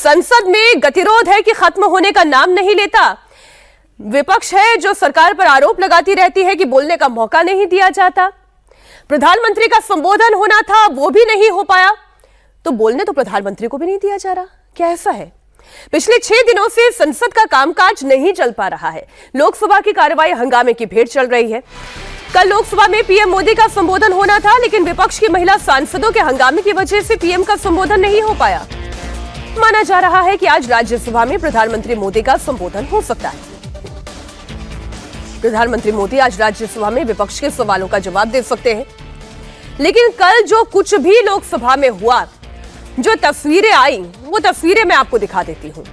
संसद में गतिरोध है कि खत्म होने का नाम नहीं लेता। विपक्ष है जो सरकार पर आरोप लगाती रहती है कि बोलने का मौका नहीं दिया जाता। प्रधानमंत्री का संबोधन होना था, वो भी नहीं हो पाया, तो बोलने तो प्रधानमंत्री को भी नहीं दिया जा रहा। क्या ऐसा है? पिछले 6 दिनों से संसद का कामकाज नहीं चल पा रहा है। लोकसभा की कार्रवाई हंगामे की भेंट चल रही है। कल लोकसभा में पीएम मोदी का संबोधन होना था, लेकिन विपक्ष की महिला सांसदों के हंगामे की वजह से पीएम का संबोधन नहीं हो पाया। माना जा रहा है कि आज राज्यसभा में प्रधानमंत्री मोदी का संबोधन हो सकता है। प्रधानमंत्री मोदी आज राज्यसभा में विपक्ष के सवालों का जवाब दे सकते हैं। लेकिन कल जो कुछ भी लोकसभा में हुआ, जो तस्वीरें आई, वो तस्वीरें मैं आपको दिखा देती हूं।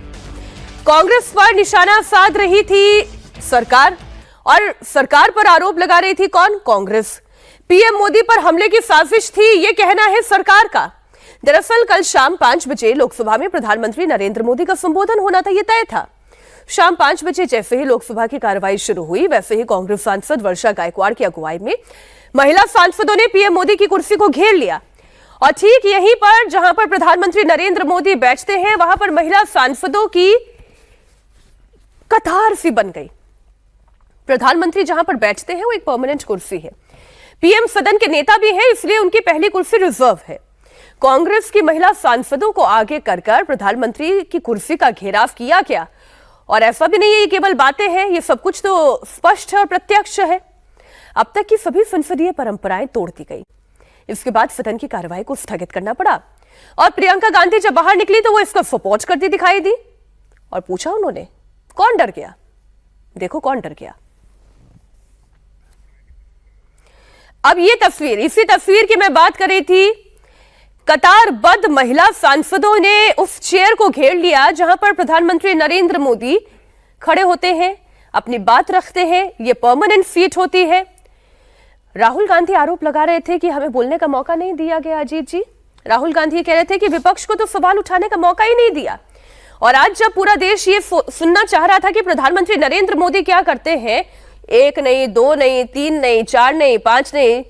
कांग्रेस पर निशाना साध रही थी सरकार, और सरकार पर आरोप लगा रही थी कौन? कांग्रेस। पीएम मोदी पर हमले की साजिश थी, यह कहना है सरकार का। दरअसल कल शाम 5 बजे लोकसभा में प्रधानमंत्री नरेंद्र मोदी का संबोधन होना था, यह तय था। शाम 5 बजे जैसे ही लोकसभा की कार्रवाई शुरू हुई, वैसे ही कांग्रेस सांसद वर्षा गायकवाड़ की अगुवाई में महिला सांसदों ने पीएम मोदी की कुर्सी को घेर लिया, और ठीक यहीं पर जहां पर प्रधानमंत्री नरेंद्र मोदी बैठते हैं, वहां पर महिला सांसदों की कतार सी बन गई। प्रधानमंत्री जहां पर बैठते हैं वो एक परमानेंट कुर्सी है। पीएम सदन के नेता भी हैं, इसलिए उनकी पहली कुर्सी रिजर्व है। कांग्रेस की महिला सांसदों को आगे कर प्रधानमंत्री की कुर्सी का घेराव किया गया। और ऐसा भी नहीं है ये केवल बातें हैं, ये सब कुछ तो स्पष्ट है और प्रत्यक्ष है। अब तक की सभी संसदीय परंपराएं तोड़ दी गई। इसके बाद सदन की कार्रवाई को स्थगित करना पड़ा, और प्रियंका गांधी जब बाहर निकली तो वो इसका सपोर्ट करती दिखाई दी। और पूछा उन्होंने, कौन डर गया? देखो कौन डर गया। अब ये तस्वीर, इसी तस्वीर की मैं बात कर रही थी। कतारबद्ध महिला सांसदों ने उस चेयर को घेर लिया जहां पर प्रधानमंत्री नरेंद्र मोदी खड़े होते हैं, अपनी बात रखते हैं। ये परमानेंट सीट होती है। राहुल गांधी आरोप लगा रहे थे कि हमें बोलने का मौका नहीं दिया गया। अजीत जी, राहुल गांधी कह रहे थे कि विपक्ष को तो सवाल उठाने का मौका ही नहीं दिया। और आज जब पूरा देश ये सुनना चाह रहा था कि प्रधानमंत्री नरेंद्र मोदी क्या करते हैं, 1 नहीं, 2 नहीं, 3 नहीं, 4 नहीं, 5 नहीं,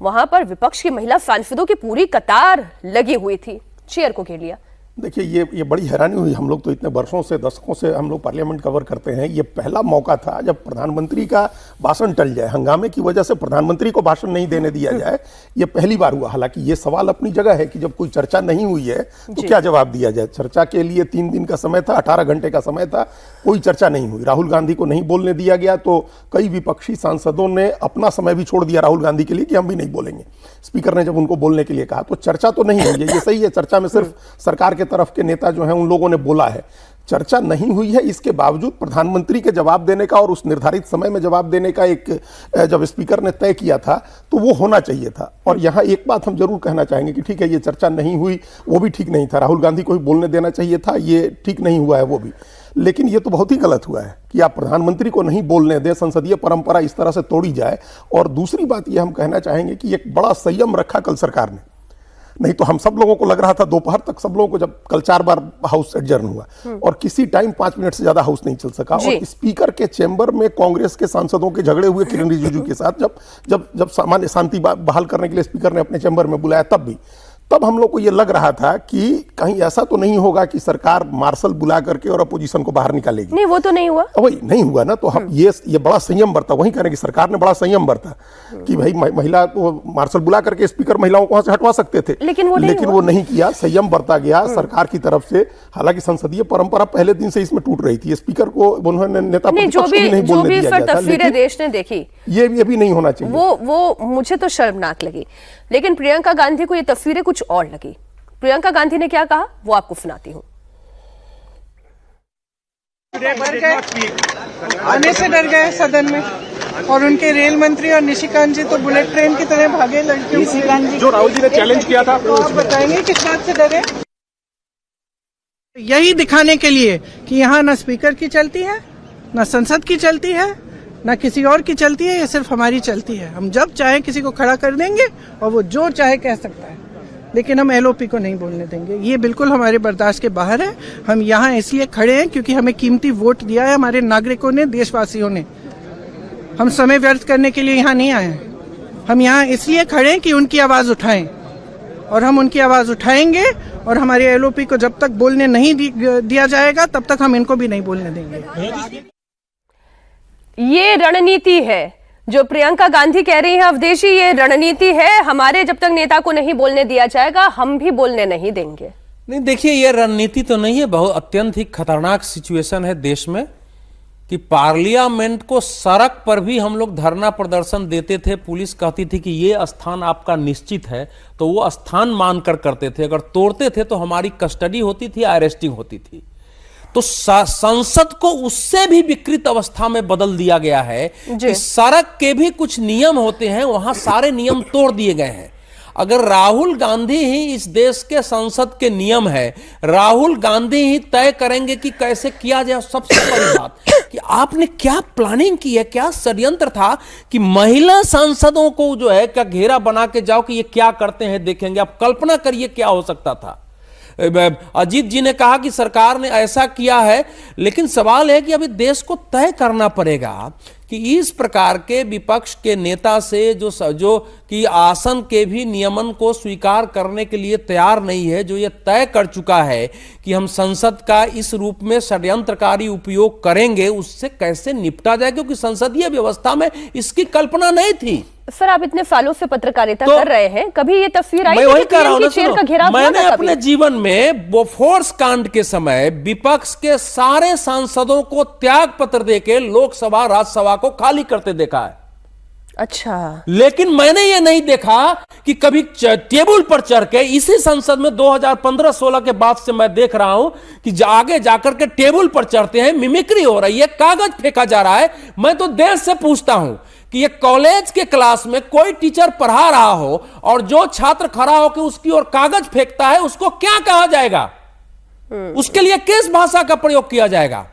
वहां पर विपक्ष की महिला सांसदों की पूरी कतार लगी हुई थी, चेयर को घेर लिया। देखिए, ये बड़ी हैरानी हुई। हम लोग तो इतने वर्षों से, दशकों से हम लोग पार्लियामेंट कवर करते हैं। ये पहला मौका था जब प्रधानमंत्री का भाषण टल जाए, हंगामे की वजह से प्रधानमंत्री को भाषण नहीं देने दिया जाए। ये पहली बार हुआ। हालांकि ये सवाल अपनी जगह है कि जब कोई चर्चा नहीं हुई है तो क्या जवाब दिया जाए। चर्चा के लिए 3 दिन का समय था, 18 घंटे का समय था, कोई चर्चा नहीं हुई। राहुल गांधी को नहीं बोलने दिया गया, तो कई विपक्षी सांसदों ने अपना समय भी छोड़ दिया राहुल गांधी के लिए कि हम भी नहीं बोलेंगे। स्पीकर ने जब उनको बोलने के लिए कहा तो चर्चा तो नहीं हुई है। ये सही है, चर्चा में सिर्फ सरकार के तरफ के नेता जो हैं उन लोगों ने बोला है। चर्चा नहीं हुई है, इसके बावजूद प्रधानमंत्री के जवाब देने का और उस निर्धारित समय में जवाब देने का एक जब स्पीकर ने तय किया था तो वो होना चाहिए था। और यहाँ एक बात हम जरूर कहना चाहेंगे कि ठीक है, ये चर्चा नहीं हुई, वो भी ठीक नहीं था। राहुल गांधी को भी बोलने देना चाहिए था, ये ठीक नहीं हुआ है वो भी। लेकिन ये तो बहुत ही गलत हुआ है कि आप प्रधानमंत्री को नहीं बोलने दें, संसदीय परंपरा इस तरह से तोड़ी जाए। और दूसरी बात ये हम कहना चाहेंगे कि एक बड़ा संयम रखा कल सरकार ने। नहीं तो हम सब लोगों को लग रहा था दोपहर तक, सब लोगों को, जब कल 4 बार हाउस एडजर्न हुआ और किसी टाइम 5 मिनट से ज्यादा हाउस नहीं चल सका। और स्पीकर के चेंबर में कांग्रेस के सांसदों के झगड़े हुए किरण रिजिजू के साथ, जब सामान्य शांति बहाल करने के लिए स्पीकर ने अपने चेंबर में बुलाया, तब हम लोग को ये लग रहा था कि कहीं ऐसा तो नहीं होगा कि सरकार मार्शल बुला करके और अपोजिशन को बाहर निकालेगी। नहीं, वो तो नहीं हुआ। वही नहीं हुआ ना, तो हम ये बड़ा संयम बरता। वही कह रहे हैं कि सरकार ने बड़ा संयम बरता कि भाई महिला को मार्शल बुला करके स्पीकर महिलाओं को वहां से हटवा सकते थे, लेकिन वो नहीं किया। संयम बरता गया सरकार की तरफ से। हालांकि संसदीय परंपरा पहले दिन से इसमें टूट रही थी। स्पीकर को उन्होंने नेता प्रतिपक्ष को नहीं बोलने दिया गया था। तस्वीरें देश ने देखी, ये भी नहीं होना चाहिए। वो मुझे तो शर्मनाक लगी। लेकिन प्रियंका गांधी को ये तस्वीरें कुछ और लगी। प्रियंका गांधी ने क्या कहा वो आपको सुनाती हूँ। आने से डर गए सदन में, और उनके रेल मंत्री और निशिकांत जी तो बुलेट ट्रेन की तरह भागे लड़कियों से, जो राहुल जी ने चैलेंज किया था। तो आप बताएंगे किस बात से डरे? यही दिखाने के लिए कि यहाँ न स्पीकर की चलती है, न संसद की चलती है, न किसी और की चलती है, ये सिर्फ हमारी चलती है। हम जब चाहे किसी को खड़ा कर देंगे और वो जो चाहे कह सकता है, लेकिन हम एलओपी को नहीं बोलने देंगे। ये बिल्कुल हमारे बर्दाश्त के बाहर है। हम यहाँ इसलिए खड़े हैं क्योंकि हमें कीमती वोट दिया है हमारे नागरिकों ने, देशवासियों ने। हम समय व्यर्थ करने के लिए यहाँ नहीं आए हैं। हम यहाँ इसलिए खड़े हैं कि उनकी आवाज उठाएं, और हम उनकी आवाज उठाएंगे और हमारे एलओपी को जब तक बोलने नहीं दिया जाएगा तब तक हम इनको भी नहीं बोलने देंगे। ये रणनीति है जो प्रियंका गांधी कह रही है अवधेश जी, ये रणनीति है, हमारे जब तक नेता को नहीं बोलने दिया जाएगा हम भी बोलने नहीं देंगे। नहीं, देखिए ये रणनीति तो नहीं है, बहुत अत्यंत ही खतरनाक सिचुएशन है देश में कि पार्लियामेंट को सड़क पर भी हम लोग धरना प्रदर्शन देते थे, पुलिस कहती थी कि ये स्थान आपका निश्चित है, तो वो स्थान मानकर करते थे, अगर तोड़ते थे तो हमारी कस्टडी होती थी, अरेस्टिंग होती थी। तो संसद को उससे भी विकृत अवस्था में बदल दिया गया है कि सड़क के भी कुछ नियम होते हैं, वहां सारे नियम तोड़ दिए गए हैं। अगर राहुल गांधी ही इस देश के संसद के नियम है, राहुल गांधी ही तय करेंगे कि कैसे किया जाए। सबसे बड़ी बात कि आपने क्या प्लानिंग की है, क्या षड्यंत्र था कि महिला सांसदों को जो है क्या घेरा बना के जाओ कि ये क्या करते हैं देखेंगे। आप कल्पना करिए क्या हो सकता था। अजीत जी ने कहा कि सरकार ने ऐसा किया है, लेकिन सवाल है कि अभी देश को तय करना पड़ेगा कि इस प्रकार के विपक्ष के नेता से जो कि आसन के भी नियमन को स्वीकार करने के लिए तैयार नहीं है, जो ये तय कर चुका है कि हम संसद का इस रूप में षड्यंत्रकारी उपयोग करेंगे, उससे कैसे निपटा जाए, क्योंकि संसदीय व्यवस्था में इसकी कल्पना नहीं थी। सर, आप इतने सालों से पत्रकारिता कर रहे हैं, कभी ये तस्वीर आई? मैं वही कह रहा हूं ना, चेयर का घेराव मैंने अपने जीवन में बोफोर्स कांड के समय विपक्ष के सारे सांसदों को त्याग पत्र देके लोकसभा राज्यसभा को खाली करते देखा है। अच्छा, लेकिन मैंने ये नहीं देखा कि कभी टेबल पर चढ़ के, इसी संसद में 2015-16 के बाद से मैं देख रहा हूं कि आगे जाकर के टेबल पर चढ़ते हैं, मिमिक्री हो रही है, कागज फेंका जा रहा है। मैं तो देर से पूछता हूं कि ये कॉलेज के क्लास में कोई टीचर पढ़ा रहा हो और जो छात्र खड़ा होकर उसकी ओर कागज फेंकता है, उसको क्या कहा जाएगा? उसके लिए किस भाषा का प्रयोग किया जाएगा?